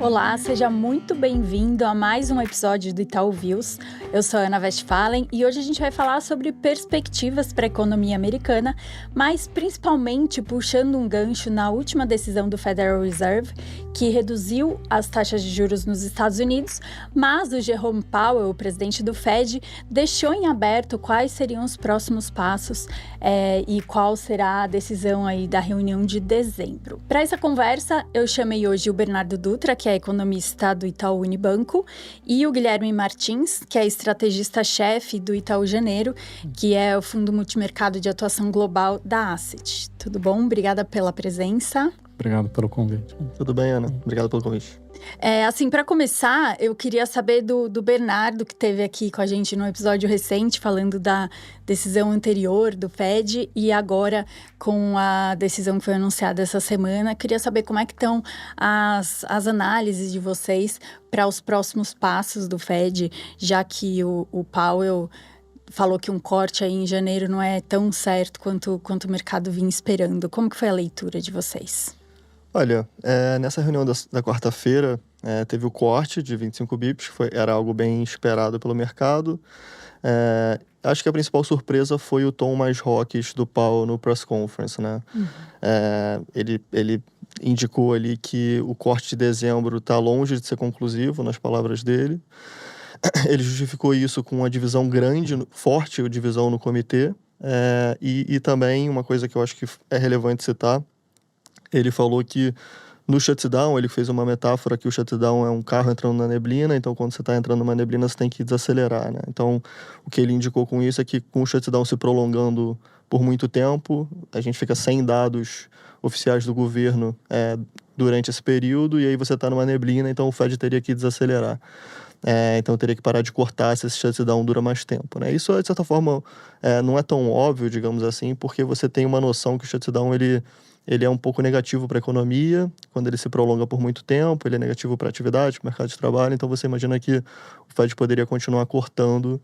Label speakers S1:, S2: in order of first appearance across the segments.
S1: Olá, seja muito bem-vindo a mais um episódio do Itaú Views. Eu sou a Ana Westphalen e hoje a gente vai falar sobre perspectivas para a economia americana, mas principalmente puxando um gancho na última decisão do Federal Reserve, que reduziu as taxas de juros nos Estados Unidos, mas o Jerome Powell, o presidente do Fed, deixou em aberto quais seriam os próximos passos e qual será a decisão aí da reunião de dezembro. Para essa conversa, eu chamei hoje o Bernardo Dutra, que é economista do Itaú Unibanco, e o Guilherme Martins, que é estrategista-chefe do Itaú Janeiro, que é o fundo multimercado de atuação global da Asset. Tudo bom? Obrigada pela presença.
S2: Obrigado pelo convite.
S3: Tudo bem, Ana? Obrigado pelo convite.
S1: Para começar, eu queria saber do Bernardo, que esteve aqui com a gente no episódio recente, falando da decisão anterior do Fed e agora com a decisão que foi anunciada essa semana. Queria saber como é que estão as análises de vocês para os próximos passos do Fed, já que o Powell falou que um corte aí em janeiro não é tão certo quanto o mercado vinha esperando. Como que foi a leitura de vocês?
S3: Olha, nessa reunião da quarta-feira, teve o corte de 25 bips, era algo bem esperado pelo mercado. Acho que a principal surpresa foi o tom mais hawkish do Powell no press conference, né? Ele indicou ali que o corte de dezembro está longe de ser conclusivo, nas palavras dele. Ele justificou isso com uma divisão grande, forte divisão no comitê. E também, uma coisa que eu acho que é relevante citar, ele falou que no shutdown, ele fez uma metáfora que o shutdown é um carro entrando na neblina, então quando você está entrando numa neblina, você tem que desacelerar, né? Então, o que ele indicou com isso é que com o shutdown se prolongando por muito tempo, a gente fica sem dados oficiais do governo durante esse período, e aí você está numa neblina, então o Fed teria que desacelerar. Então teria que parar de cortar se esse shutdown dura mais tempo, né? Isso, de certa forma, não é tão óbvio, digamos assim, porque você tem uma noção que o shutdown ele é um pouco negativo para a economia, quando ele se prolonga por muito tempo, ele é negativo para a atividade, para o mercado de trabalho, então você imagina que o Fed poderia continuar cortando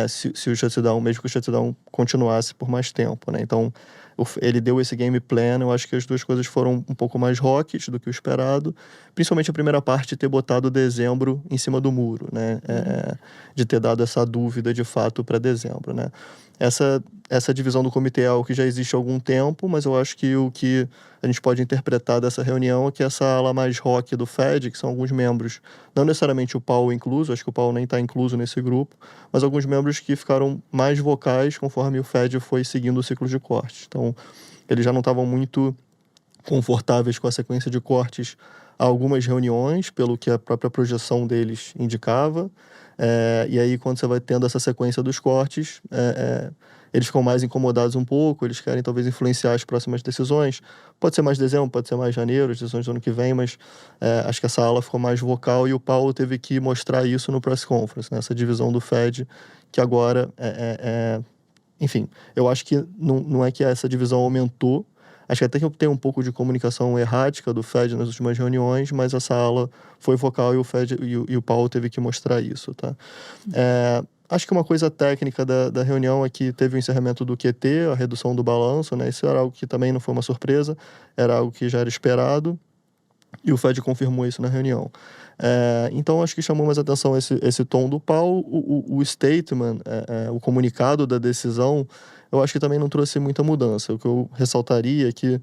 S3: se o shutdown, mesmo que o shutdown continuasse por mais tempo, né? Então, ele deu esse game plan, eu acho que as duas coisas foram um pouco mais hawkish do que o esperado, principalmente a primeira parte, ter botado dezembro em cima do muro, né? De ter dado essa dúvida de fato para dezembro, né? Essa divisão do comitê é algo que já existe há algum tempo, mas eu acho que o que a gente pode interpretar dessa reunião é que essa ala mais rock do Fed, que são alguns membros, não necessariamente o Powell incluso, acho que o Powell nem está incluso nesse grupo, mas alguns membros que ficaram mais vocais conforme o Fed foi seguindo o ciclo de corte. Então, eles já não estavam muito confortáveis com a sequência de cortes a algumas reuniões, pelo que a própria projeção deles indicava. E aí, quando você vai tendo essa sequência dos cortes, eles ficam mais incomodados um pouco, eles querem talvez influenciar as próximas decisões. Pode ser mais dezembro, pode ser mais janeiro, as decisões do ano que vem, mas acho que essa ala ficou mais vocal e o Powell teve que mostrar isso no press conference, né? Essa divisão do Fed, que agora enfim, eu acho que não é que essa divisão aumentou. Acho que até que tem um pouco de comunicação errática do Fed nas últimas reuniões, mas essa ala foi focal e o Fed e o Powell teve que mostrar isso, tá? Acho que uma coisa técnica da reunião é que teve o encerramento do QT, a redução do balanço, né? Isso era algo que também não foi uma surpresa, era algo que já era esperado e o Fed confirmou isso na reunião. Então, acho que chamou mais atenção esse tom do Powell. O statement, o comunicado da decisão, eu acho que também não trouxe muita mudança. O que eu ressaltaria é que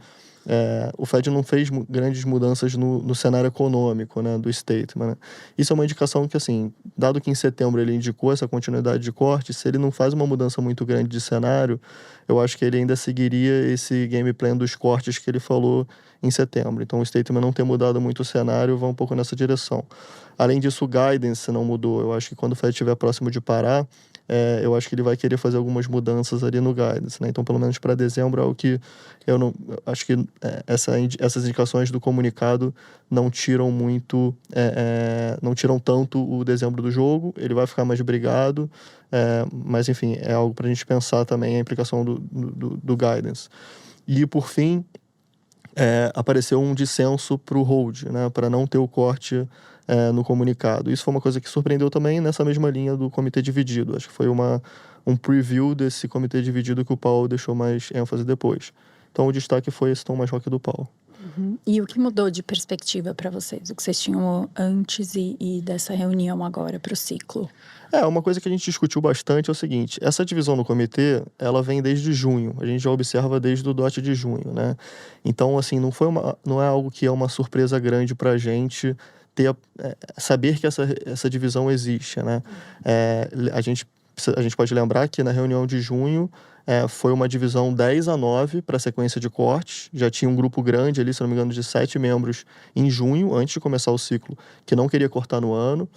S3: o Fed não fez grandes mudanças no cenário econômico, né, do statement, né? Isso é uma indicação que, assim, dado que em setembro ele indicou essa continuidade de corte, se ele não faz uma mudança muito grande de cenário, eu acho que ele ainda seguiria esse game plan dos cortes que ele falou em setembro. Então, o statement não ter mudado muito o cenário vai um pouco nessa direção. Além disso, o guidance não mudou. Eu acho que quando o Fed estiver próximo de parar, eu acho que ele vai querer fazer algumas mudanças ali no guidance, né? Então, pelo menos para dezembro, é o que eu não acho que essas indicações do comunicado não tiram muito, não tiram tanto o dezembro do jogo. Ele vai ficar mais brigado, mas enfim, é algo para a gente pensar também a implicação do guidance. E por fim, apareceu um dissenso para o hold, né? Para não ter o corte no comunicado. Isso foi uma coisa que surpreendeu também nessa mesma linha do comitê dividido. Acho que foi um preview desse comitê dividido que o Powell deixou mais ênfase depois. Então o destaque foi esse tom mais rock do Powell.
S1: E o que mudou de perspectiva para vocês? O que vocês tinham antes e dessa reunião agora para o ciclo?
S3: Uma coisa que a gente discutiu bastante é o seguinte: essa divisão no comitê, ela vem desde junho. A gente já observa desde o DOT de junho, né? Então, assim, não é algo que é uma surpresa grande para a gente saber que essa divisão existe, né? A gente pode lembrar que na reunião de junho foi uma divisão 10-9 para a sequência de cortes. Já tinha um grupo grande ali, se não me engano, de 7 membros em junho, antes de começar o ciclo, que não queria cortar no ano.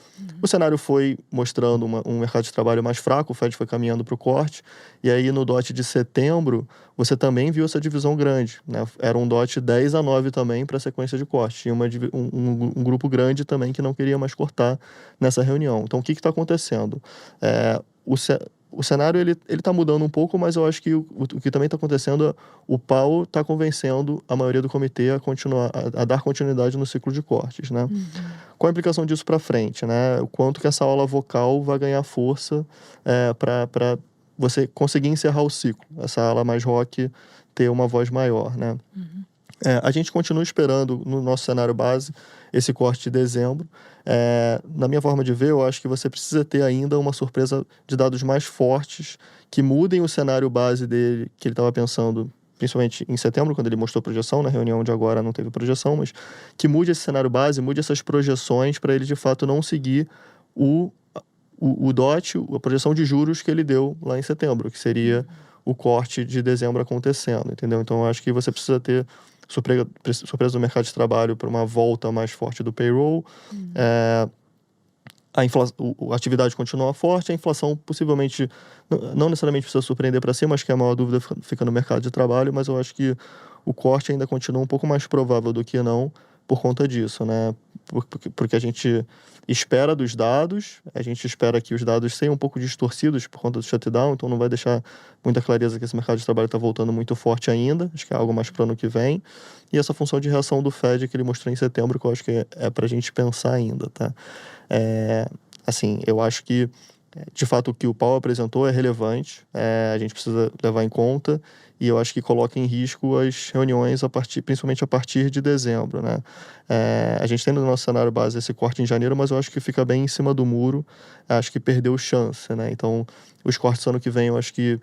S3: O cenário foi mostrando um mercado de trabalho mais fraco, o Fed foi caminhando para o corte. E aí, no DOT de setembro, você também viu essa divisão grande, né? Era um DOT 10-9 também para a sequência de corte. Tinha um grupo grande também que não queria mais cortar nessa reunião. Então, o que está acontecendo? O cenário ele está mudando um pouco, mas eu acho que o que também está acontecendo é o Powell está convencendo a maioria do comitê a dar continuidade no ciclo de cortes, né? Qual a implicação disso para frente, né? O quanto que essa aula vocal vai ganhar força para você conseguir encerrar o ciclo, essa ala mais rock ter uma voz maior, né? A gente continua esperando, no nosso cenário base, esse corte de dezembro. Na minha forma de ver, eu acho que você precisa ter ainda uma surpresa de dados mais fortes que mudem o cenário base dele, que ele estava pensando, principalmente em setembro, quando ele mostrou projeção. Na reunião de agora não teve projeção, mas que mude esse cenário base, mude essas projeções para ele, de fato, não seguir o DOT, a projeção de juros que ele deu lá em setembro, que seria o corte de dezembro acontecendo, entendeu? Então, eu acho que você precisa ter surpresa do mercado de trabalho para uma volta mais forte do payroll. A atividade continua forte, a inflação possivelmente, não necessariamente precisa surpreender para cima, acho que a maior dúvida fica no mercado de trabalho, mas eu acho que o corte ainda continua um pouco mais provável do que não por conta disso, né? Porque a gente espera dos dados, a gente espera que os dados sejam um pouco distorcidos por conta do shutdown, então não vai deixar muita clareza que esse mercado de trabalho está voltando muito forte ainda, acho que é algo mais para o ano que vem, e essa função de reação do Fed que ele mostrou em setembro, que eu acho que é para a gente pensar ainda, tá? Assim, eu acho que, de fato, o que o Powell apresentou é relevante, a gente precisa levar em conta, e eu acho que coloca em risco as reuniões, principalmente a partir de dezembro, né? A gente tem no nosso cenário base esse corte em janeiro, mas eu acho que fica bem em cima do muro, acho que perdeu chance, né? Então, os cortes ano que vem eu acho que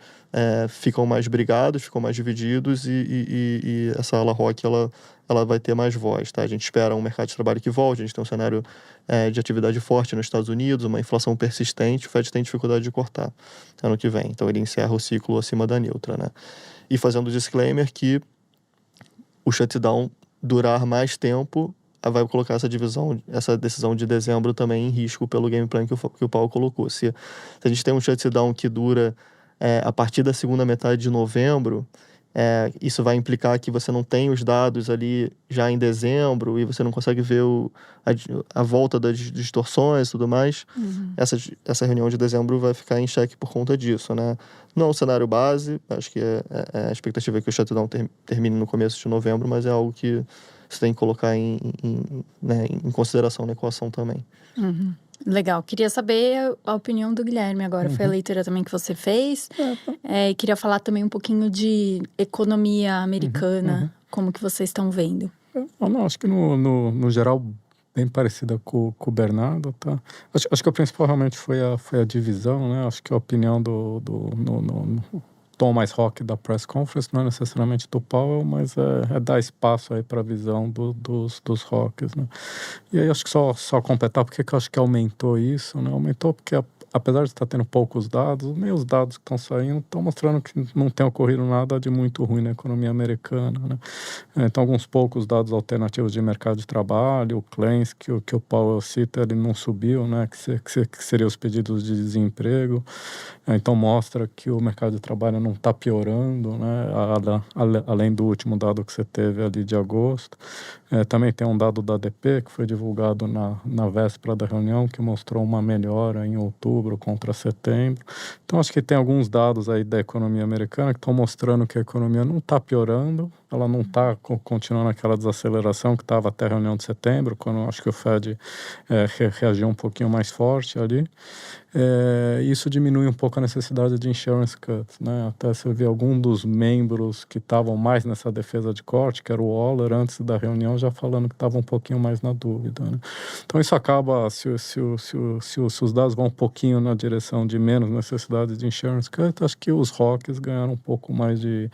S3: ficam mais brigados, ficam mais divididos, e essa ala rock, ela vai ter mais voz, tá? A gente espera um mercado de trabalho que volte, a gente tem um cenário de atividade forte nos Estados Unidos, uma inflação persistente, o Fed tem dificuldade de cortar ano que vem, então ele encerra o ciclo acima da neutra, né? E fazendo o disclaimer que o shutdown durar mais tempo vai colocar essa decisão de dezembro também em risco pelo game plan que o Powell colocou. Se a gente tem um shutdown que dura a partir da segunda metade de novembro, isso vai implicar que você não tem os dados ali já em dezembro e você não consegue ver a volta das distorções e tudo mais. Essa reunião de dezembro vai ficar em xeque por conta disso, né? Não é um cenário base, acho que a expectativa é que o shutdown termine no começo de novembro, mas é algo que você tem que colocar em consideração na equação também.
S1: Legal, queria saber a opinião do Guilherme agora, foi a leitura também que você fez, e queria falar também um pouquinho de economia americana, como que vocês estão vendo.
S2: Não, acho que no geral bem parecida com o Bernardo, tá? Acho que o principal realmente foi a divisão, né? Acho que a opinião no tom mais rock da press conference não é necessariamente do Powell, mas é dar espaço aí para a visão dos rocks, né? E aí acho que só completar porque eu acho que aumentou isso, né? Aumentou porque apesar de estar tendo poucos dados, os dados que estão saindo estão mostrando que não tem ocorrido nada de muito ruim na economia americana, né? Então, alguns poucos dados alternativos de mercado de trabalho, o claims que o Powell cita, ele não subiu, né? Que seria os pedidos de desemprego. Então, mostra que o mercado de trabalho não está piorando, né? Além do último dado que você teve ali de agosto. Também tem um dado da ADP que foi divulgado na véspera da reunião, que mostrou uma melhora em outubro outubro contra setembro. Então, acho que tem alguns dados aí da economia americana que estão mostrando que a economia não está piorando, ela não está continuando aquela desaceleração que estava até a reunião de setembro, quando acho que o Fed reagiu um pouquinho mais forte ali. Isso diminui um pouco a necessidade de insurance cuts, né? Até você vê algum dos membros que estavam mais nessa defesa de corte, que era o Waller, antes da reunião, já falando que estava um pouquinho mais na dúvida, né? Então isso acaba, se os dados vão um pouquinho na direção de menos necessidade de insurance cut, acho que os ROCs ganharam um pouco mais de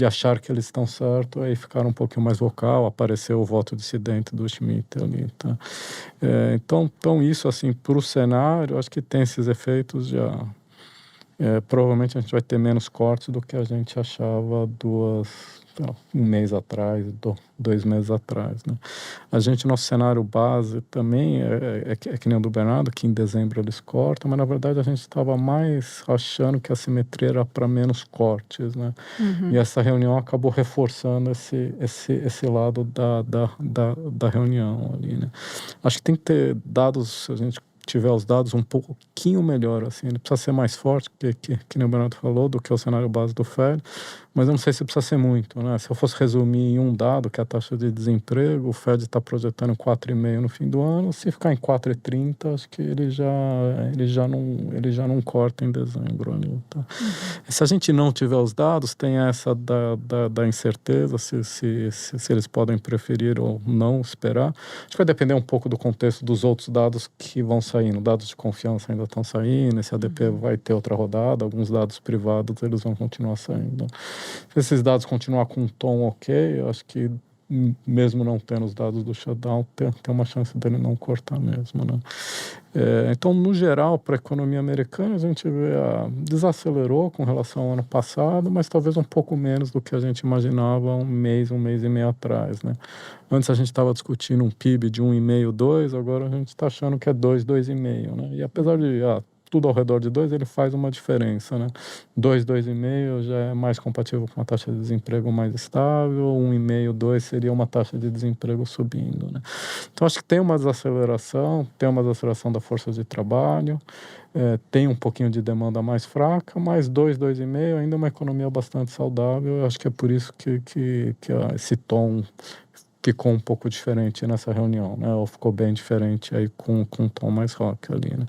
S2: achar que eles estão certos, aí ficaram um pouquinho mais vocal, apareceu o voto dissidente do Schmidt ali, tá? Então isso, assim, para o cenário, acho que tem esses efeitos já. Provavelmente a gente vai ter menos cortes do que a gente achava um mês atrás, 2 meses atrás, né? A gente, nosso cenário base também é que nem o do Bernardo, que em dezembro eles cortam, mas na verdade a gente estava mais achando que a simetria era para menos cortes, né? E essa reunião acabou reforçando esse lado da reunião ali, né? Acho que tem que ter dados, se a gente tiver os dados um pouquinho melhor, assim, ele precisa ser mais forte, que nem o Bernardo falou, do que o cenário base do Fed, mas eu não sei se precisa ser muito, né? Se eu fosse resumir em um dado, que é a taxa de desemprego, o Fed está projetando 4,5 no fim do ano, se ficar em 4,30, acho que ele já não corta em dezembro ali, tá? Se a gente não tiver os dados, tem essa da incerteza, se eles podem preferir ou não esperar. Acho que vai depender um pouco do contexto dos outros dados que vão saindo. Dados de confiança ainda estão saindo, esse ADP vai ter outra rodada, alguns dados privados eles vão continuar saindo. Se esses dados continuar com um tom ok, eu acho que mesmo não tendo os dados do shutdown, tem uma chance dele não cortar mesmo, né? Então, no geral, para a economia americana, a gente vê desacelerou com relação ao ano passado, mas talvez um pouco menos do que a gente imaginava um mês e meio atrás, né? Antes a gente estava discutindo um PIB de 1,5, 2, agora a gente está achando que é 2, 2,5, né? E apesar de tudo ao redor de 2, ele faz uma diferença, né? 2, 2,5 já é mais compatível com uma taxa de desemprego mais estável, 1,5, 2 seria uma taxa de desemprego subindo, né? Então, acho que tem uma desaceleração da força de trabalho, tem um pouquinho de demanda mais fraca, mas 2, 2,5 ainda é uma economia bastante saudável. Eu acho que é por isso que esse tom ficou um pouco diferente nessa reunião, né? Ou ficou bem diferente aí com um tom mais rock ali, né?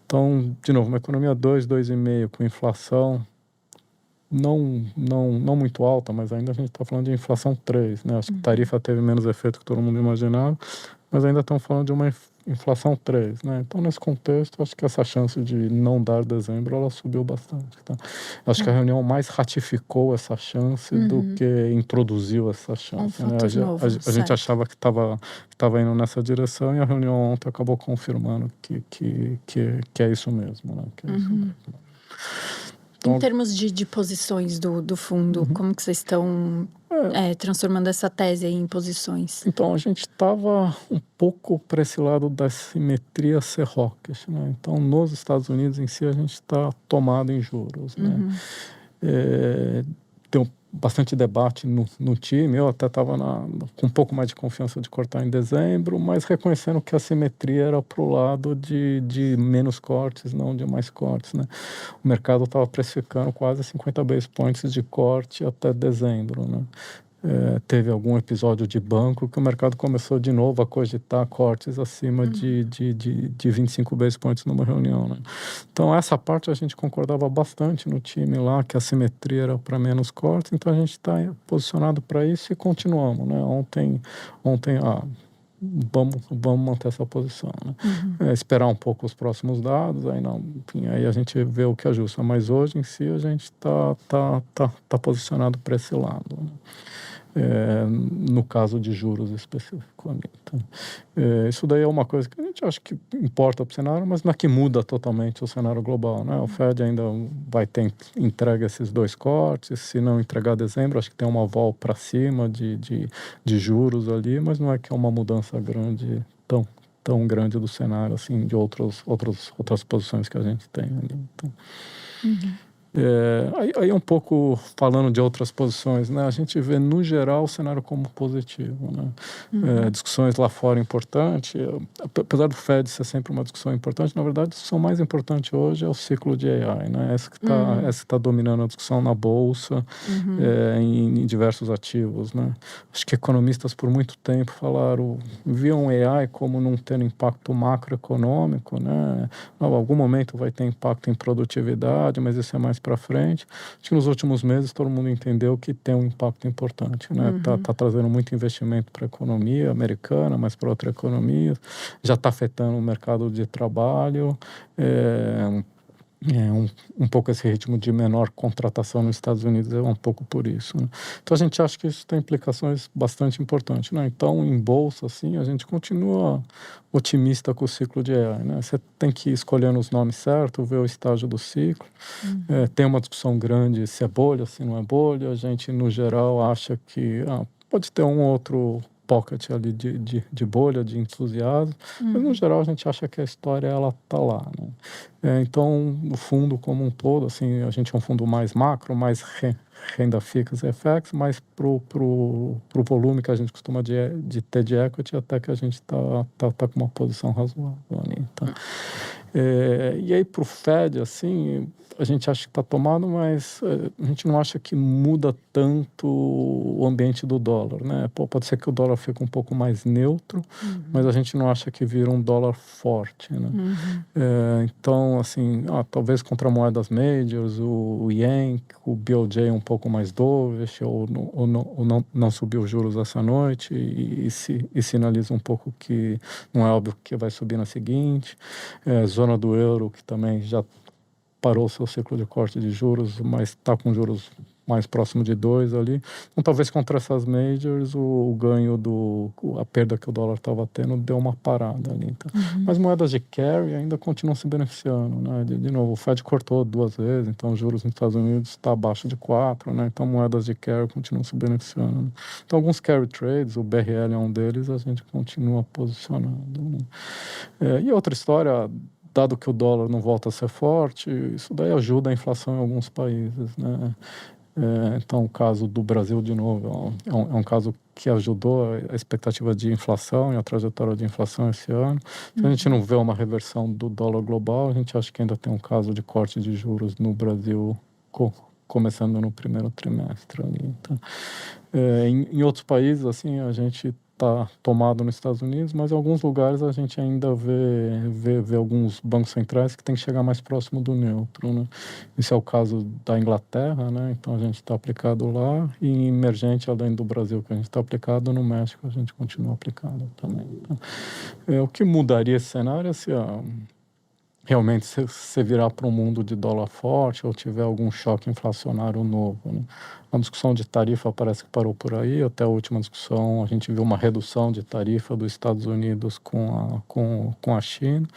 S2: Então, de novo, uma economia 2, 2,5 com inflação não muito alta, mas ainda a gente está falando de inflação 3, né? Acho que a tarifa teve menos efeito que todo mundo imaginava, mas ainda estamos falando de uma inflação 3, né? Então, nesse contexto, acho que essa chance de não dar dezembro, ela subiu bastante, tá? Acho que a reunião mais ratificou essa chance do que introduziu essa chance, né? A gente achava que estava indo nessa direção, e a reunião ontem acabou confirmando que é isso mesmo, né? Que é isso mesmo.
S1: Em termos de posições do fundo, como que vocês estão transformando essa tese aí em posições?
S2: Então, a gente estava um pouco para esse lado da simetria ser hawkish, né? Então, nos Estados Unidos em si, a gente está tomado em juros, né? Tem bastante debate no time. Eu até estava com um pouco mais de confiança de cortar em dezembro, mas reconhecendo que a simetria era para o lado de menos cortes, não de mais cortes, né? O mercado estava precificando quase 50 basis points de corte até dezembro, né? Teve algum episódio de banco que o mercado começou de novo a cogitar cortes acima de 25 basis points numa reunião, né? Então, essa parte a gente concordava bastante no time lá, que a simetria era para menos cortes, então a gente está posicionado para isso e continuamos, né? Ontem vamos manter essa posição, né? Esperar um pouco os próximos dados, aí a gente vê o que ajusta, mas hoje em si a gente tá posicionado para esse lado, né? No caso de juros especificamente. Isso daí é uma coisa que a gente acha que importa para o cenário, mas não é que muda totalmente o cenário global, né? O Fed ainda vai ter entrega esses 2 cortes, se não entregar dezembro, acho que tem uma vol para cima de juros ali, mas não é que é uma mudança grande, tão grande do cenário, assim, de outras posições que a gente tem ali. Então. Aí um pouco falando de outras posições, né? A gente vê, no geral, o cenário como positivo, né? Discussões lá fora importantes, apesar do Fed ser sempre uma discussão importante, na verdade, a discussão mais importante hoje é o ciclo de AI, né? Essa que está dominando a discussão na Bolsa, em diversos ativos, né? Acho que economistas por muito tempo viam AI como não tendo impacto macroeconômico, né? Em algum momento vai ter impacto em produtividade, mas isso é mais para frente. Acho que nos últimos meses todo mundo entendeu que tem um impacto importante, né? Tá trazendo muito investimento para a economia americana, mas para outra economia. Já está afetando o mercado de trabalho. Um pouco esse ritmo de menor contratação nos Estados Unidos é um pouco por isso, né? Então a gente acha que isso tem implicações bastante importantes, né? Então, em bolsa, assim, a gente continua otimista com o ciclo de AI, né? Você tem que ir escolhendo os nomes certos, ver o estágio do ciclo. Tem uma discussão grande se é bolha, se não é bolha. A gente, no geral, acha que pode ter um outro pocket ali de bolha, de entusiasmo, mas no geral a gente acha que a história ela tá lá, né? Então, o fundo como um todo, assim, a gente é um fundo mais macro, mais renda fixa, FX, mas pro volume que a gente costuma de ter de equity, até que a gente tá com uma posição razoável ali. Então, e aí pro Fed, assim, a gente acha que está tomado, mas a gente não acha que muda tanto o ambiente do dólar, né? Pode ser que o dólar fique um pouco mais neutro, mas a gente não acha que vira um dólar forte, né? Então, assim, talvez contra moedas majors, o Yen, o BOJ um pouco mais dovish, ou não subiu os juros essa noite e sinaliza um pouco que não é óbvio que vai subir na seguinte. Zona do euro, que também já parou o seu ciclo de corte de juros, mas está com juros mais próximo de 2 ali. Então, talvez contra essas majors, o ganho a perda que o dólar estava tendo deu uma parada ali. Então. Mas moedas de carry ainda continuam se beneficiando, né? De novo, o Fed cortou 2 vezes, então os juros nos Estados Unidos está abaixo de 4, né? Então moedas de carry continuam se beneficiando. Né? Então alguns carry trades, o BRL é um deles, a gente continua posicionando. Né? E outra história, dado que o dólar não volta a ser forte, isso daí ajuda a inflação em alguns países, né? Então, o caso do Brasil, de novo, é um caso que ajudou a expectativa de inflação e a trajetória de inflação esse ano. Então, a gente não vê uma reversão do dólar global, a gente acha que ainda tem um caso de corte de juros no Brasil começando no primeiro trimestre ali. Então, em outros países, assim, a gente está tomado nos Estados Unidos, mas em alguns lugares a gente ainda vê alguns bancos centrais que tem que chegar mais próximo do neutro, né? Esse é o caso da Inglaterra, né? Então a gente está aplicado lá, e em emergente, além do Brasil que a gente está aplicado, no México a gente continua aplicado também. Então, o que mudaria esse cenário é se realmente você virar para um mundo de dólar forte ou tiver algum choque inflacionário novo, né? A discussão de tarifa parece que parou por aí. Até a última discussão a gente viu uma redução de tarifa dos Estados Unidos com a China.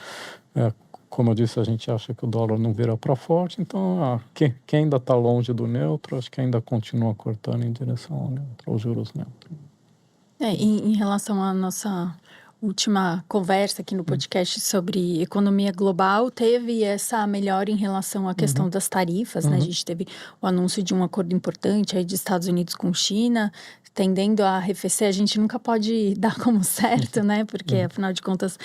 S2: Como eu disse, a gente acha que o dólar não vira para forte, então quem ainda está longe do neutro, acho que ainda continua cortando em direção ao neutro, aos juros neutros.
S1: Em relação à nossa última conversa aqui no podcast sobre economia global, teve essa melhora em relação à questão das tarifas, né? A gente teve o anúncio de um acordo importante aí de Estados Unidos com China, tendendo a arrefecer. A gente nunca pode dar como certo, né? Porque, afinal de contas,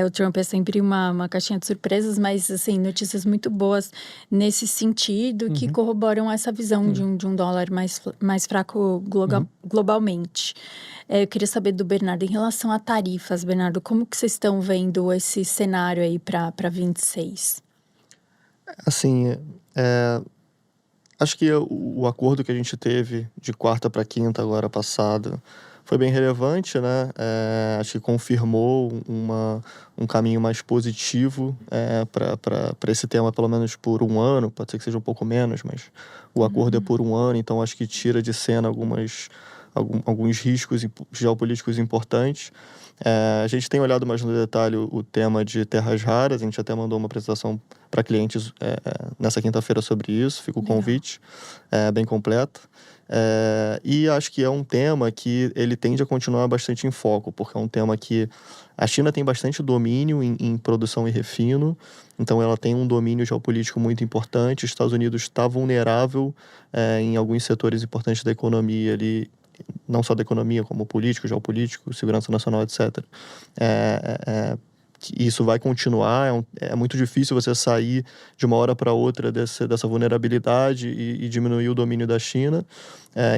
S1: o Trump é sempre uma caixinha de surpresas, mas, assim, notícias muito boas nesse sentido, que corroboram essa visão de um dólar mais fraco globalmente. Eu queria saber do Bernardo, em relação a tarifas, Bernardo, como que vocês estão vendo esse cenário aí para 26?
S3: Assim, acho que o acordo que a gente teve de quarta para quinta agora passada foi bem relevante, né? Acho que confirmou um caminho mais positivo para esse tema, pelo menos por um ano. Pode ser que seja um pouco menos, mas o acordo é por um ano, então acho que tira de cena alguns riscos geopolíticos importantes. A gente tem olhado mais no detalhe o tema de terras raras, a gente até mandou uma apresentação para clientes nessa quinta-feira sobre isso, fica o convite, bem completo. E acho que é um tema que ele tende a continuar bastante em foco, porque é um tema que a China tem bastante domínio em produção e refino, então ela tem um domínio geopolítico muito importante. Os Estados Unidos está vulnerável em alguns setores importantes da economia ali, não só da economia, como político, geopolítico, segurança nacional, etc. Isso vai continuar, é muito difícil você sair de uma hora para outra dessa vulnerabilidade e diminuir o domínio da China.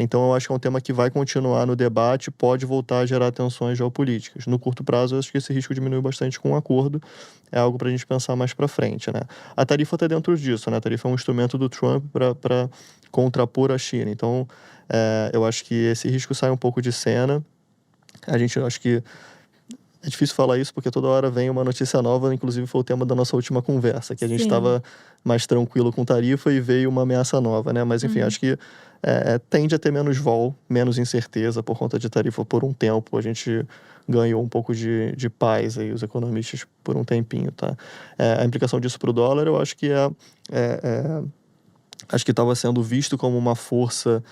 S3: Então, eu acho que é um tema que vai continuar no debate, pode voltar a gerar tensões geopolíticas. No curto prazo, eu acho que esse risco diminuiu bastante com o acordo, é algo para a gente pensar mais para frente, né? A tarifa está dentro disso, né? A tarifa é um instrumento do Trump para contrapor a China. Então, eu acho que esse risco sai um pouco de cena. Eu acho que é difícil falar isso porque toda hora vem uma notícia nova, inclusive foi o tema da nossa última conversa, que a gente estava mais tranquilo com tarifa e veio uma ameaça nova, né? Mas, enfim, acho que tende a ter menos vol, menos incerteza por conta de tarifa por um tempo. A gente ganhou um pouco de paz aí, os economistas, por um tempinho, tá? A implicação disso para o dólar, eu acho que acho que estava sendo visto como uma força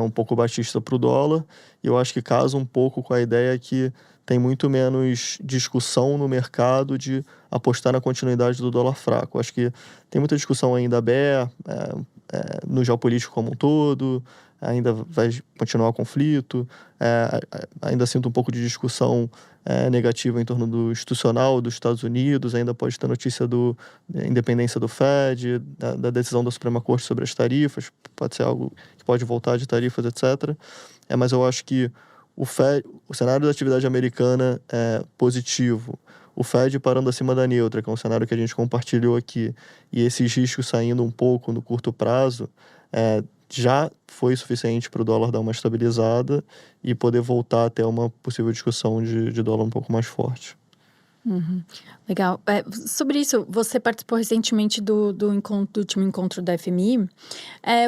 S3: um pouco baixista para o dólar, e eu acho que casa um pouco com a ideia que tem muito menos discussão no mercado de apostar na continuidade do dólar fraco. Acho que tem muita discussão ainda aberta no geopolítico como um todo, ainda vai continuar o conflito, ainda sinto um pouco de discussão negativa em torno do institucional dos Estados Unidos, ainda pode ter notícia da independência do Fed, da decisão da Suprema Corte sobre as tarifas, pode ser algo que pode voltar de tarifas, etc. Mas eu acho que o cenário da atividade americana é positivo. O Fed parando acima da neutra, que é um cenário que a gente compartilhou aqui, e esses riscos saindo um pouco no curto prazo, já foi suficiente para o dólar dar uma estabilizada e poder voltar até uma possível discussão de dólar um pouco mais forte.
S1: Uhum. Legal. Sobre isso, você participou recentemente do último encontro da FMI.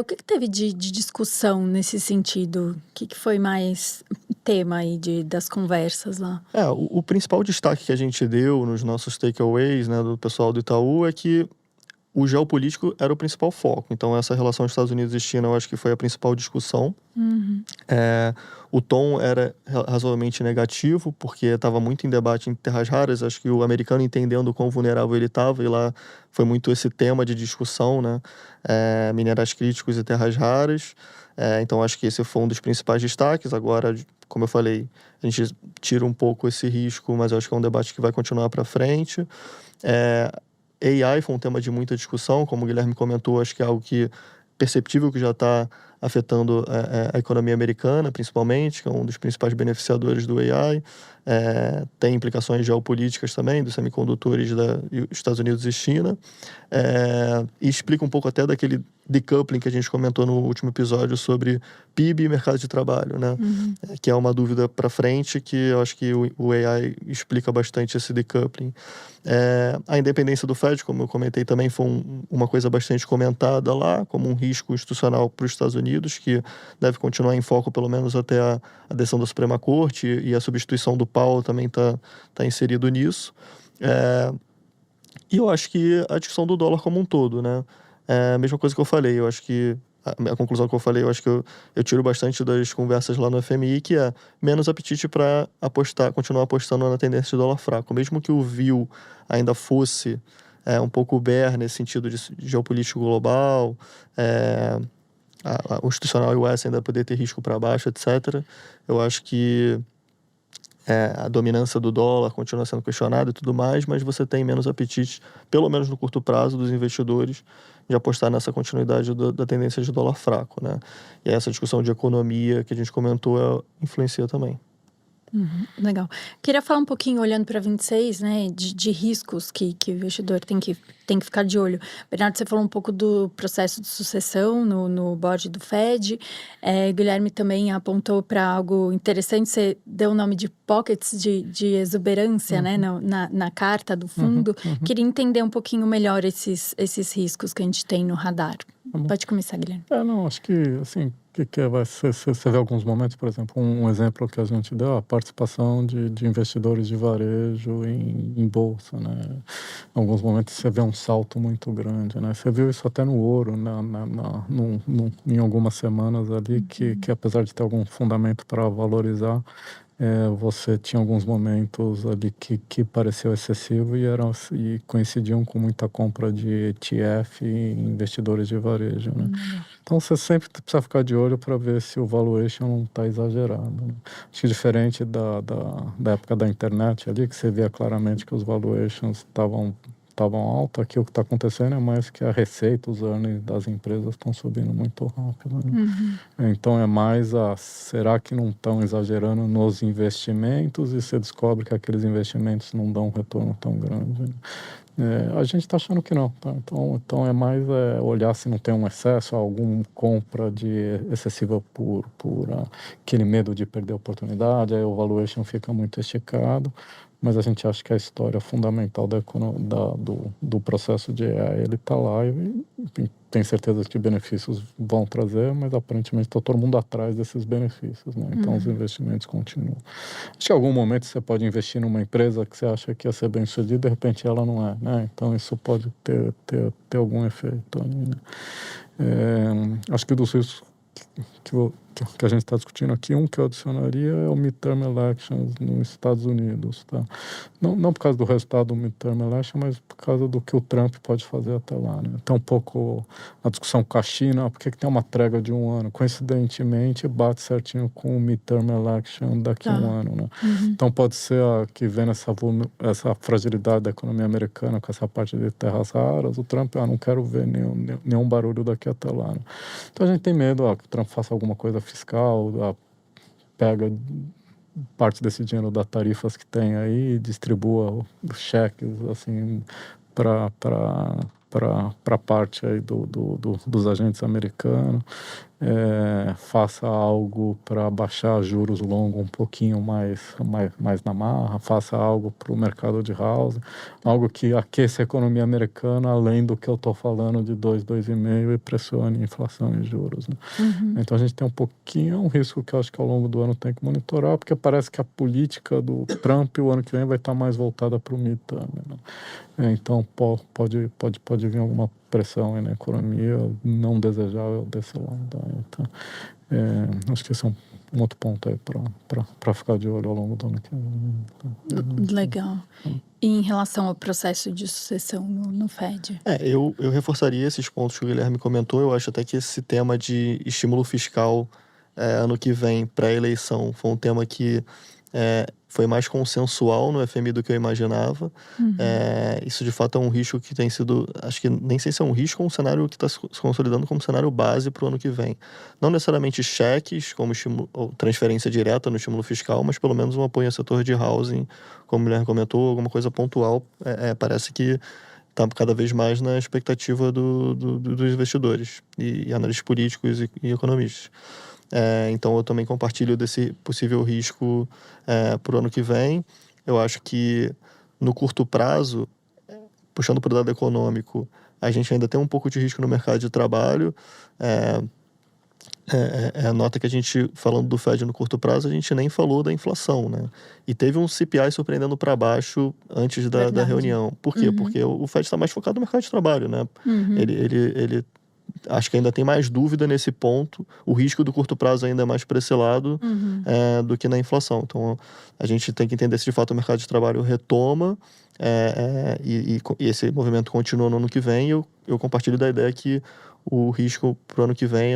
S1: O que teve de discussão nesse sentido? O que foi mais tema aí das conversas lá?
S3: O principal destaque que a gente deu nos nossos takeaways, né, do pessoal do Itaú, é que o geopolítico era o principal foco. Então, essa relação dos Estados Unidos e China, eu acho que foi a principal discussão. O tom era razoavelmente negativo, porque estava muito em debate em terras raras. Acho que o americano entendendo o quão vulnerável ele estava, e lá foi muito esse tema de discussão, né? Minerais críticos e terras raras. Então, acho que esse foi um dos principais destaques. Agora, como eu falei, a gente tira um pouco esse risco, mas eu acho que é um debate que vai continuar para frente. AI foi um tema de muita discussão, como o Guilherme comentou, acho que é algo perceptível que já está afetando a economia americana, principalmente, que é um dos principais beneficiadores do AI. Tem implicações geopolíticas também, dos semicondutores dos Estados Unidos e China. E explica um pouco até daquele decoupling que a gente comentou no último episódio sobre PIB e mercado de trabalho, né? Que é uma dúvida para frente que eu acho que o AI explica bastante esse decoupling. A independência do Fed, como eu comentei também, foi uma coisa bastante comentada lá, como um risco institucional para os Estados Unidos, que deve continuar em foco pelo menos até a decisão da Suprema Corte, e a substituição do Powell também está inserido nisso. E eu acho que a discussão do dólar como um todo, né? A mesma coisa que eu falei, eu acho que a conclusão que eu falei, eu acho que eu tiro bastante das conversas lá no FMI, que é menos apetite para continuar apostando na tendência de dólar fraco. Mesmo que o view ainda fosse um pouco bear nesse sentido de geopolítico global, o institucional US ainda poder ter risco para baixo, etc. Eu acho que a dominância do dólar continua sendo questionada e tudo mais, mas você tem menos apetite, pelo menos no curto prazo, dos investidores de apostar nessa continuidade da tendência de dólar fraco, né? E essa discussão de economia que a gente comentou influencia também.
S1: Legal. Queria falar um pouquinho, olhando para 26, né, de riscos que o investidor tem que ficar de olho. Bernardo, você falou um pouco do processo de sucessão no board do Fed. Guilherme também apontou para algo interessante. Você deu o nome de pockets de exuberância, né, na carta do fundo. Queria entender um pouquinho melhor esses riscos que a gente tem no radar. Pode começar, Guilherme.
S2: Não, acho que, assim, Você vê alguns momentos, por exemplo, um exemplo que a gente deu, a participação de investidores de varejo em bolsa, né? Em alguns momentos você vê um salto muito grande, né? Você viu isso até no ouro, em algumas semanas ali, que apesar de ter algum fundamento para valorizar, você tinha alguns momentos ali que pareceu excessivo e coincidiam com muita compra de ETF e investidores de varejo, né? Então você sempre precisa ficar de olho para ver se o valuation não está exagerado, né? Acho que diferente da época da internet ali, que você via claramente que os valuations estavam altos, aqui o que está acontecendo é mais que a receita, os earnings das empresas estão subindo muito rápido, né? Então é mais será que não estão exagerando nos investimentos e você descobre que aqueles investimentos não dão um retorno tão grande, né? A gente está achando que não, tá? Então é mais olhar se não tem um excesso, alguma compra excessiva por aquele medo de perder a oportunidade, aí o valuation fica muito esticado, mas a gente acha que a história fundamental do processo de AI, ele está lá e tem certeza que benefícios vão trazer, mas aparentemente está todo mundo atrás desses benefícios, né? Então os investimentos continuam. Acho que em algum momento você pode investir numa empresa que você acha que ia ser bem sucedida, de repente ela não é, né? Então isso pode ter algum efeito ali, né? Acho que dos riscos que a gente está discutindo aqui, um que eu adicionaria é o midterm elections nos Estados Unidos, tá? Não por causa do resultado do midterm election, mas por causa do que o Trump pode fazer até lá, né? Tem um pouco a discussão com a China, por que tem uma trégua de um ano? Coincidentemente, bate certinho com o midterm election daqui a um ano, né? Então pode ser que vendo essa fragilidade da economia americana com essa parte de terras raras, o Trump, não quero ver nenhum barulho daqui até lá, né? Então a gente tem medo que o Trump faça alguma coisa fiscal, pega parte desse dinheiro das tarifas que tem aí e distribua os cheques assim para parte aí dos agentes americanos, faça algo para baixar juros longos um pouquinho mais na marra, faça algo para o mercado de housing, algo que aqueça a economia americana além do que eu estou falando de 2,5 e pressione a inflação e juros, né? Então a gente tem um risco que eu acho que ao longo do ano tem que monitorar, porque parece que a política do Trump o ano que vem vai estar mais voltada para o midterm, né? Então pode vir alguma pressão aí na economia não desejável desse lado. Então, acho que esse é um outro ponto aí para ficar de olho ao longo do ano que vem.
S1: Legal. E em relação ao processo de sucessão no Fed?
S3: Eu reforçaria esses pontos que o Guilherme comentou. Eu acho até que esse tema de estímulo fiscal ano que vem, pré-eleição, foi um tema que foi mais consensual no FMI do que eu imaginava. Isso de fato é um risco que tem sido, acho que nem sei se é um risco ou um cenário que está se consolidando como cenário base para o ano que vem. Não necessariamente cheques como ou transferência direta no estímulo fiscal, mas pelo menos um apoio ao setor de housing, como o Guilherme comentou, alguma coisa pontual. Parece que está cada vez mais na expectativa dos investidores e analistas políticos e economistas. Então eu também compartilho desse possível risco para o ano que vem. Eu acho que no curto prazo, puxando para o dado econômico, a gente ainda tem um pouco de risco no mercado de trabalho. Nota que a gente, falando do Fed no curto prazo, a gente nem falou da inflação, né? E teve um CPI surpreendendo para baixo antes da reunião. Por quê? Porque o Fed está mais focado no mercado de trabalho, né? Ele acho que ainda tem mais dúvida nesse ponto. O risco do curto prazo ainda é mais para esse lado do que na inflação. Então, a gente tem que entender se de fato o mercado de trabalho retoma e esse movimento continua no ano que vem. Eu compartilho da ideia que o risco para o ano que vem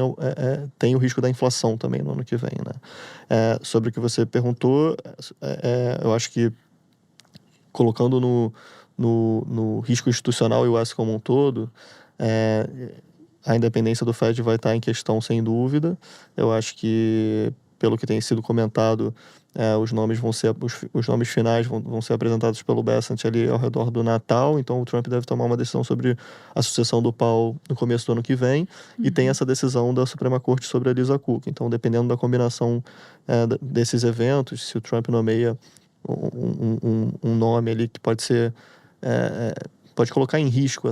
S3: tem o risco da inflação também no ano que vem, né? Sobre o que você perguntou, eu acho que colocando no risco institucional e o S como um todo, a independência do Fed vai estar em questão sem dúvida. Eu acho que, pelo que tem sido comentado, os nomes finais vão ser apresentados pelo Bessent ali ao redor do Natal. Então o Trump deve tomar uma decisão sobre a sucessão do Powell no começo do ano que vem. E tem essa decisão da Suprema Corte sobre a Lisa Cook. Então, dependendo da combinação desses eventos, se o Trump nomeia um nome ali que pode ser pode colocar em risco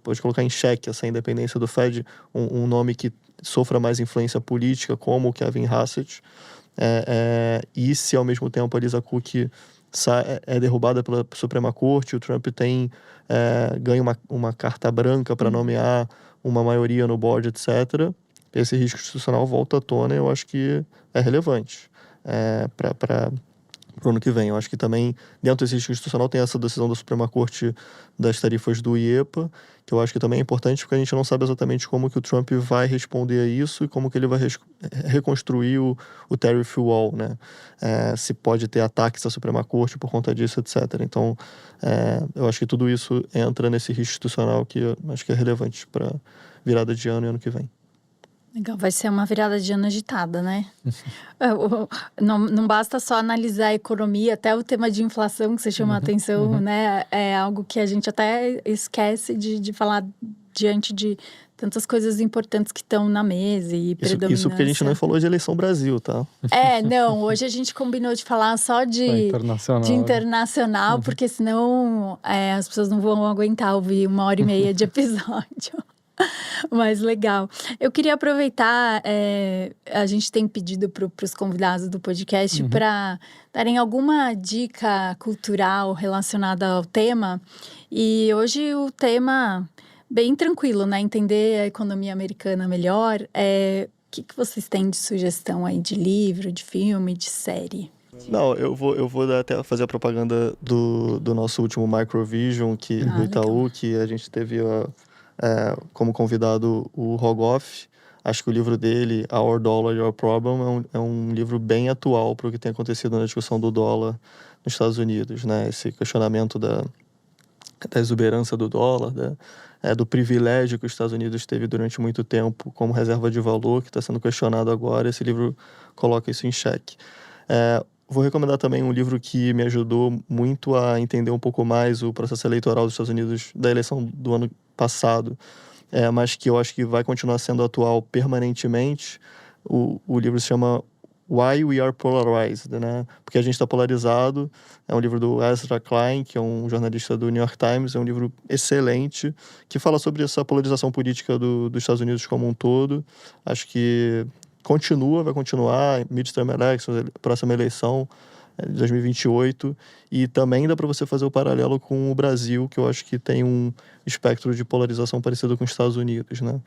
S3: pode colocar em xeque essa independência do Fed, um nome que sofra mais influência política, como o Kevin Hassett, e se ao mesmo tempo a Lisa Cook é derrubada pela Suprema Corte, o Trump ganha uma carta branca para nomear uma maioria no board, etc., esse risco institucional volta à tona, eu acho que é relevante para o ano que vem. Eu acho que também, dentro desse risco institucional, tem essa decisão da Suprema Corte das tarifas do IEPA, que eu acho que também é importante, porque a gente não sabe exatamente como que o Trump vai responder a isso e como que ele vai reconstruir o tariff wall, né? Se pode ter ataques à Suprema Corte por conta disso, etc. Então, eu acho que tudo isso entra nesse risco institucional que eu acho que é relevante para virada de ano e ano que vem.
S1: Legal, vai ser uma virada de ano agitada, né? Não basta só analisar a economia, até o tema de inflação que você chama a atenção, né? É algo que a gente até esquece de falar diante de tantas coisas importantes que estão na mesa e predominância.
S3: Isso porque a gente não falou de eleição Brasil, tá?
S1: Não, hoje a gente combinou de falar só de internacional, porque senão as pessoas não vão aguentar ouvir 1h30 de episódio. Mas legal. Eu queria aproveitar, a gente tem pedido para os convidados do podcast para darem alguma dica cultural relacionada ao tema. E hoje o tema, bem tranquilo, né? Entender a economia americana melhor. O que vocês têm de sugestão aí de livro, de filme, de série?
S3: Não, eu vou até fazer a propaganda do nosso último Microvision, do Itaú, legal. Que a gente teve como convidado o Rogoff. Acho que o livro dele, Our Dollar, Your Problem, é um livro bem atual para o que tem acontecido na discussão do dólar nos Estados Unidos, né? Esse questionamento da exuberância do dólar, do privilégio que os Estados Unidos teve durante muito tempo como reserva de valor, que está sendo questionado agora. Esse livro coloca isso em xeque. Vou recomendar também um livro que me ajudou muito a entender um pouco mais o processo eleitoral dos Estados Unidos da eleição do ano passado, mas que eu acho que vai continuar sendo atual permanentemente. O livro se chama Why We Are Polarized, né? Porque a gente está polarizado. É um livro do Ezra Klein, que é um jornalista do New York Times. É um livro excelente, que fala sobre essa polarização política dos Estados Unidos como um todo. Acho que vai continuar, midterm elections, próxima eleição de 2028, e também dá para você fazer o paralelo com o Brasil, que eu acho que tem um espectro de polarização parecido com os Estados Unidos, né?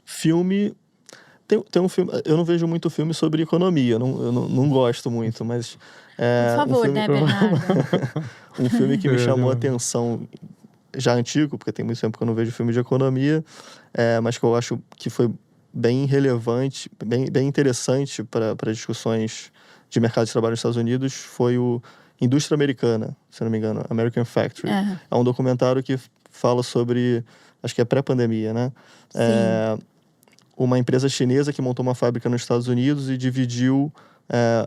S3: Filme... Tem um filme... Eu não vejo muito filme sobre economia, eu não gosto muito, mas...
S1: Por favor, né, Bernardo?
S3: Um filme que me chamou a atenção, já antigo, porque tem muito tempo que eu não vejo filme de economia, mas que eu acho que foi bem relevante, bem interessante para discussões de mercado de trabalho nos Estados Unidos, foi o Indústria Americana, se não me engano, American Factory. É um documentário que fala sobre, acho que é pré-pandemia, né? Uma empresa chinesa que montou uma fábrica nos Estados Unidos e dividiu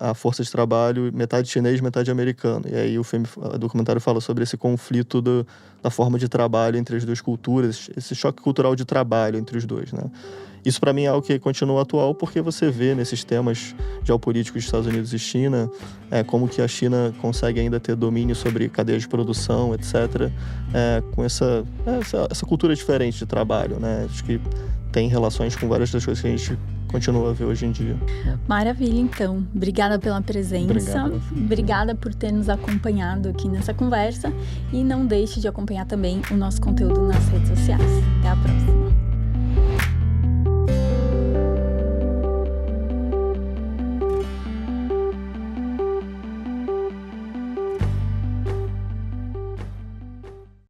S3: a força de trabalho, metade chinês, metade americano. E aí o documentário fala sobre esse conflito da forma de trabalho entre as duas culturas, esse choque cultural de trabalho entre os dois, né? Isso para mim é algo que continua atual, porque você vê nesses temas geopolíticos de Estados Unidos e China, como que a China consegue ainda ter domínio sobre cadeias de produção, etc., com essa cultura diferente de trabalho, né? Acho que tem relações com várias das coisas que a gente continua a ver hoje em dia.
S1: Maravilha, então. Obrigada pela presença. Obrigada por ter nos acompanhado aqui nessa conversa. E não deixe de acompanhar também o nosso conteúdo nas redes sociais. Até a próxima.